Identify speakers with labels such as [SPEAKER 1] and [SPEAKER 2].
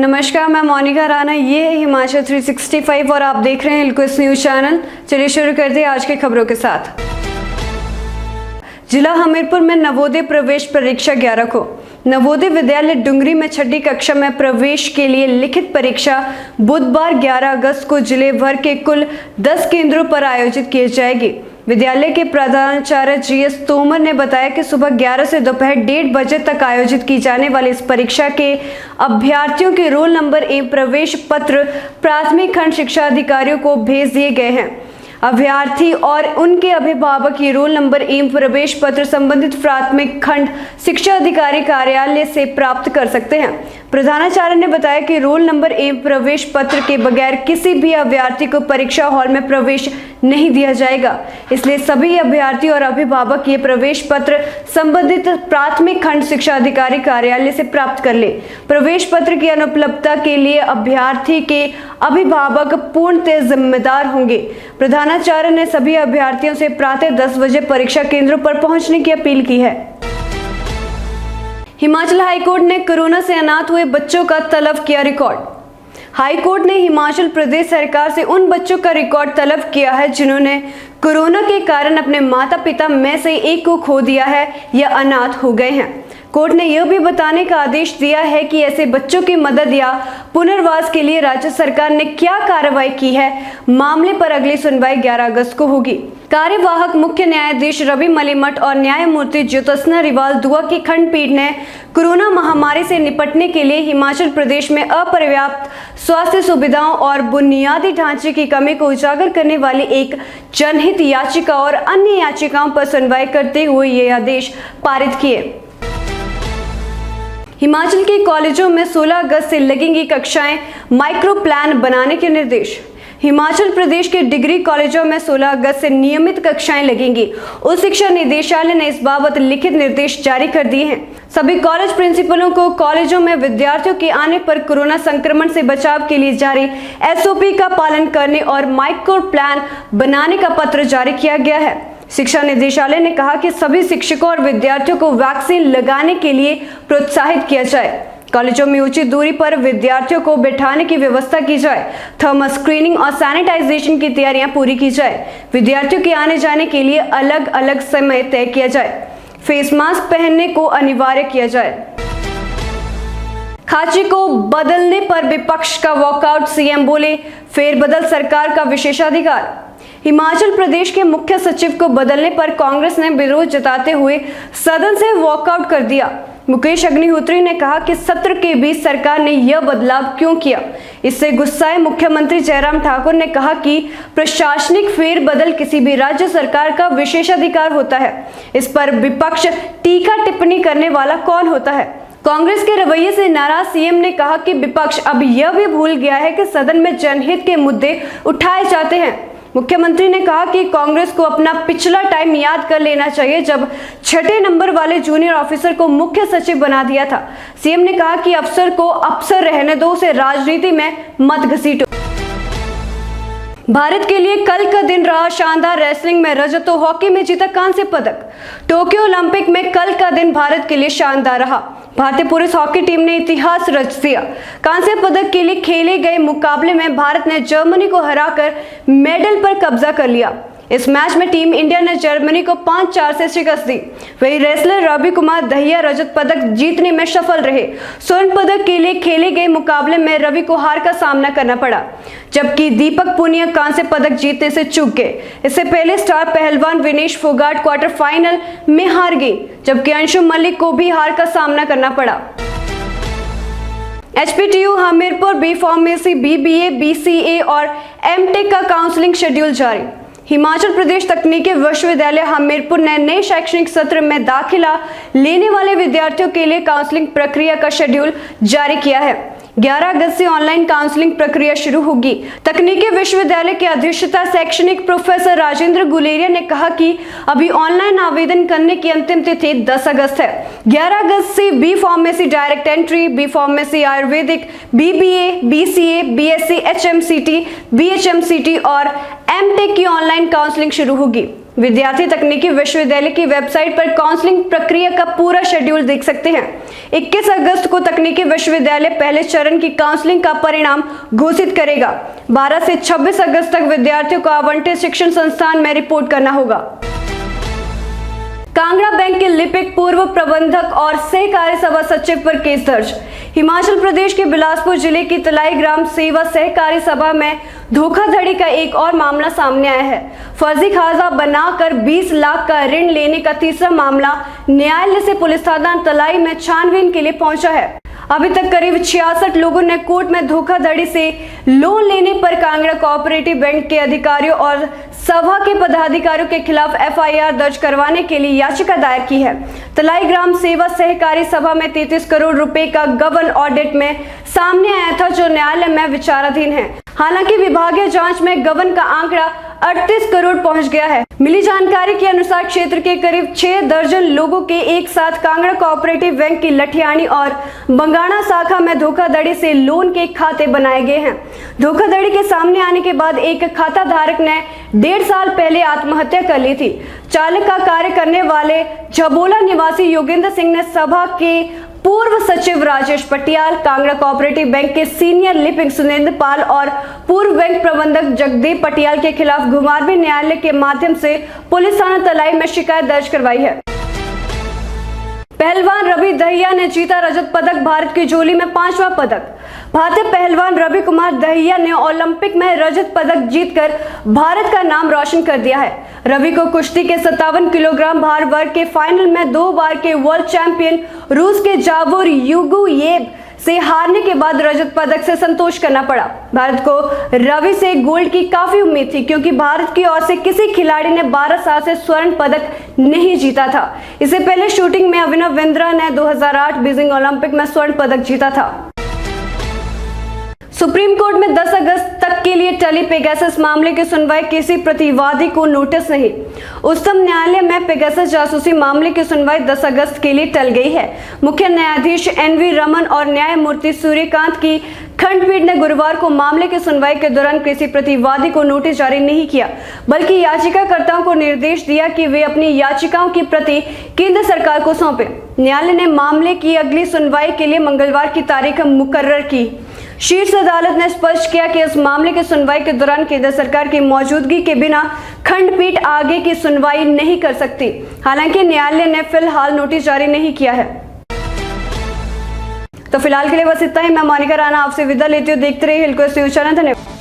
[SPEAKER 1] नमस्कार, मैं मोनिका राणा। ये है हिमाचल 365 और आप देख रहे हैं इल्कुस न्यूज चैनल। चलिए शुरू करते हैं आज की खबरों के साथ। जिला हमीरपुर में नवोदय प्रवेश परीक्षा 11 को। नवोदय विद्यालय डुंगरी में छठी कक्षा में प्रवेश के लिए लिखित परीक्षा बुधवार 11 अगस्त को जिले भर के कुल 10 केंद्रों पर आयोजित की जाएगी। विद्यालय के प्रधानाचार्य जीएस तोमर ने बताया कि सुबह 11 से दोपहर 1:30 बजे तक आयोजित की जाने वाली इस परीक्षा के अभ्यर्थियों के रोल नंबर एवं प्रवेश पत्र प्राथमिक खंड शिक्षा अधिकारियों को भेज दिए गए हैं। अभ्यर्थी और उनके अभिभावक ये रोल नंबर एवं प्रवेश पत्र संबंधित प्राथमिक खंड शिक्षा अधिकारी कार्यालय से प्राप्त कर सकते हैं। प्रधानाचार्य ने बताया कि रोल नंबर एवं प्रवेश पत्र के बगैर किसी भी अभ्यर्थी को परीक्षा हॉल में प्रवेश नहीं दिया जाएगा, इसलिए सभी अभ्यर्थी और अभिभावक ये प्रवेश पत्र संबंधित प्राथमिक खंड शिक्षा अधिकारी कार्यालय से प्राप्त कर ले। प्रवेश पत्र की अनुपलब्धता के लिए अभ्यर्थी के अभिभावक पूर्णतः जिम्मेदार होंगे। प्रधानाचार्य ने सभी अभ्यर्थियों से प्रातः 10 बजे परीक्षा केंद्रों पर पहुंचने की अपील की है। हिमाचल हाईकोर्ट ने कोरोना से अनाथ हुए बच्चों का तलब किया रिकॉर्ड। हाईकोर्ट ने हिमाचल प्रदेश सरकार से उन बच्चों का रिकॉर्ड तलब किया है जिन्होंने कोरोना के कारण अपने माता पिता में से एक को खो दिया है या अनाथ हो गए हैं। कोर्ट ने यह भी बताने का आदेश दिया है कि ऐसे बच्चों की मदद या पुनर्वास के लिए राज्य सरकार ने क्या कार्रवाई की है। मामले पर अगली सुनवाई 11 अगस्त को होगी। कार्यवाहक मुख्य न्यायाधीश रवि मलिमठ और न्यायमूर्ति ज्योत्सना रिवाल दुआ की खंडपीठ ने कोरोना महामारी से निपटने के लिए हिमाचल प्रदेश में अपर्याप्त स्वास्थ्य सुविधाओं और बुनियादी ढांचे की कमी को उजागर करने वाली एक जनहित याचिका और अन्य याचिकाओं पर सुनवाई करते हुए ये आदेश पारित किए। हिमाचल के कॉलेजों में 16 अगस्त से लगेंगी कक्षाएं, माइक्रो प्लान बनाने के निर्देश। हिमाचल प्रदेश के डिग्री कॉलेजों में 16 अगस्त से नियमित कक्षाएं लगेंगी। उच्च शिक्षा निदेशालय ने इस बाबत लिखित निर्देश जारी कर दिए हैं। सभी कॉलेज प्रिंसिपलों को कॉलेजों में विद्यार्थियों के आने पर कोरोना संक्रमण से बचाव के लिए जारी एसओपी का पालन करने और माइक्रो प्लान बनाने का पत्र जारी किया गया है। शिक्षा निदेशालय ने कहा कि सभी शिक्षकों और विद्यार्थियों को वैक्सीन लगाने के लिए प्रोत्साहित किया जाए। कॉलेजों में उचित दूरी पर विद्यार्थियों को बैठाने की व्यवस्था की जाए। थर्मल स्क्रीनिंग और सैनिटाइजेशन की तैयारियां पूरी की जाए। विद्यार्थियों के आने जाने के लिए अलग अलग समय तय किया जाए। फेस मास्क पहनने को अनिवार्य किया जाए। खाची को बदलने पर विपक्ष का वॉकआउट, सीएम बोले फेरबदल सरकार का विशेषाधिकार। हिमाचल प्रदेश के मुख्य सचिव को बदलने पर कांग्रेस ने विरोध जताते हुए सदन से वॉकआउट कर दिया। मुकेश अग्निहोत्री ने कहा कि सत्र के बीच सरकार ने यह बदलाव क्यों किया। इससे गुस्साए मुख्यमंत्री जयराम ठाकुर ने कहा कि प्रशासनिक फेरबदल किसी भी राज्य सरकार का विशेषाधिकार होता है। इस पर विपक्ष टीका टिप्पणी करने वाला कौन होता है। कांग्रेस के रवैये से नाराज सीएम ने कहा कि विपक्ष अब यह भी भूल गया है कि सदन में जनहित के मुद्दे उठाए जाते हैं। मुख्यमंत्री ने कहा कि कांग्रेस को अपना पिछला टाइम याद कर लेना चाहिए जब 6 नंबर वाले जूनियर ऑफिसर को मुख्य सचिव बना दिया था। सीएम ने कहा कि अफसर को अफसर रहने दो, उसे राजनीति में मत घसीटो। भारत के लिए कल का दिन रहा शानदार। रेसलिंग में रजत तो हॉकी में जीता कांस्य पदक। टोक्यो ओलंपिक में कल का दिन भारत के लिए शानदार रहा। भारतीय पुरुष हॉकी टीम ने इतिहास रच दिया। कांस्य पदक के लिए खेले गए मुकाबले में भारत ने जर्मनी को हराकर मेडल पर कब्जा कर लिया। इस मैच में टीम इंडिया ने जर्मनी को 5-4 से शिकस्त दी। वही रेसलर रवि कुमार दहिया रजत पदक जीतने में सफल रहे। स्वर्ण पदक के लिए खेले गए मुकाबले में रवि को हार का सामना करना पड़ा, जबकि दीपक पुनिया कांस्य पदक जीतने से चूक गए। इससे पहले स्टार पहलवान विनेश फोगाट क्वार्टर फाइनल में हार गई, जबकि अंशु मलिक को भी हार का सामना करना पड़ा। HPTU Hamirpur B pharmacy, BBA, BCA और MTech का काउंसलिंग शेड्यूल जारी। हिमाचल प्रदेश तकनीकी विश्वविद्यालय हमीरपुर ने नए शैक्षणिक सत्र में दाखिला लेने वाले विद्यार्थियों के लिए काउंसलिंग प्रक्रिया का शेड्यूल जारी किया है। 11 अगस्त से ऑनलाइन काउंसलिंग प्रक्रिया शुरू होगी। तकनीकी विश्वविद्यालय के अधिष्ठाता शैक्षणिक प्रोफेसर राजेंद्र गुलेरिया ने कहा कि अभी ऑनलाइन आवेदन करने की अंतिम तिथि 10 अगस्त है। 11 अगस्त से B pharmacy direct entry, B pharmacy ayurvedic, BBA, BCA, BSc HMCT, BHMCT और MTech की ऑनलाइन काउंसलिंग शुरू होगी। विद्यार्थी तकनीकी विश्वविद्यालय की वेबसाइट पर काउंसलिंग प्रक्रिया का पूरा शेड्यूल देख सकते हैं। 21 अगस्त को तकनीकी विश्वविद्यालय पहले चरण की काउंसलिंग का परिणाम घोषित करेगा। 12 से 26 अगस्त तक विद्यार्थियों को आवंटित शिक्षण संस्थान में रिपोर्ट करना होगा। कांगड़ा बैंक के लिपिक पूर्व प्रबंधक और सहकारी सभा सचिव पर केस दर्ज। हिमाचल प्रदेश के बिलासपुर जिले की तलाई ग्राम सेवा सहकारी सभा में धोखाधड़ी का एक और मामला सामने आया है। फर्जी खासा बनाकर 20 लाख का ऋण लेने का तीसरा मामला न्यायालय से पुलिस थाना तलाई में छानबीन के लिए पहुंचा है। अभी तक करीब 66 लोगों ने कोर्ट में धोखाधड़ी से लोन लेने पर कांगड़ा कोऑपरेटिव बैंक के अधिकारियों और सभा के पदाधिकारियों के खिलाफ एफआईआर दर्ज करवाने के लिए याचिका दायर की है। तलाई ग्राम सेवा सहकारी सभा में 33 करोड़ रुपए का गबन ऑडिट में सामने आया था, जो न्यायालय में विचाराधीन है। हालांकि विभागीय जांच में गबन का आंकड़ा 38 करोड़ पहुंच गया है। मिली जानकारी के अनुसार क्षेत्र के करीब 6 दर्जन लोगों के एक साथ कांगड़ा कोऑपरेटिव बैंक की लठियानी और बंगाणा शाखा में धोखाधड़ी से लोन के खाते बनाए गए हैं। धोखाधड़ी के सामने आने के बाद एक खाता धारक ने 1.5 साल पहले आत्महत्या कर ली थी। चालक का कार्य करने वाले झबोला निवासी योगेंद्र सिंह ने सभा के पूर्व सचिव राजेश पटियाल, कांगड़ा कोऑपरेटिव बैंक के सीनियर लिपिक सुरेंद्र पाल और पूर्व बैंक प्रबंधक जगदीप पटियाल के खिलाफ घुमारवीं न्यायालय के माध्यम से पुलिस थाना तलाई में शिकायत दर्ज करवाई है। पहलवान रवि दहिया ने जीता रजत पदक, भारत की झोली में 5वां पदक। भारतीय पहलवान रवि कुमार दहिया ने ओलंपिक में रजत पदक जीतकर भारत का नाम रोशन कर दिया है। रवि को कुश्ती के 57 किलोग्राम भार वर्ग के फाइनल में 2 बार के वर्ल्ड चैंपियन रूस के जावोर युगुयेव से हारने के बाद रजत पदक से संतोष करना पड़ा। भारत को रवि से गोल्ड की काफी उम्मीद थी, क्योंकि भारत की ओर से किसी खिलाड़ी ने 12 साल से स्वर्ण पदक नहीं जीता था। इससे पहले शूटिंग में अभिनव बिंद्रा ने 2008 बीजिंग ओलंपिक में स्वर्ण पदक जीता था। सुप्रीम कोर्ट में 10 अगस्त तक के लिए टली पेगासस मामले की सुनवाई, किसी प्रतिवादी को नोटिस नहीं। उच्चतम न्यायालय में पेगासस जासूसी मामले की सुनवाई 10 अगस्त के लिए टल गई है। मुख्य न्यायाधीश एनवी रमन और न्यायमूर्ति सूर्यकांत की खंडपीठ ने गुरुवार को मामले की सुनवाई के दौरान किसी प्रतिवादी को नोटिस जारी नहीं किया, बल्कि याचिकाकर्ताओं को निर्देश दिया कि वे अपनी याचिकाओं की प्रति केंद्र सरकार को सौंपें। न्यायालय ने मामले की अगली सुनवाई के लिए मंगलवार की तारीख मुकर्रर की। शीर्ष अदालत ने स्पष्ट किया कि इस मामले की सुनवाई के दौरान केंद्र सरकार की मौजूदगी के बिना खंडपीठ आगे की सुनवाई नहीं कर सकती। हालांकि न्यायालय ने फिलहाल नोटिस जारी नहीं किया है। तो फिलहाल के लिए बस इतना ही। मैं मोनिका राणा आपसे विदा लेती हूँ। देखते रहिए हिलक्वेस्ट न्यूज चैनल। धन्यवाद।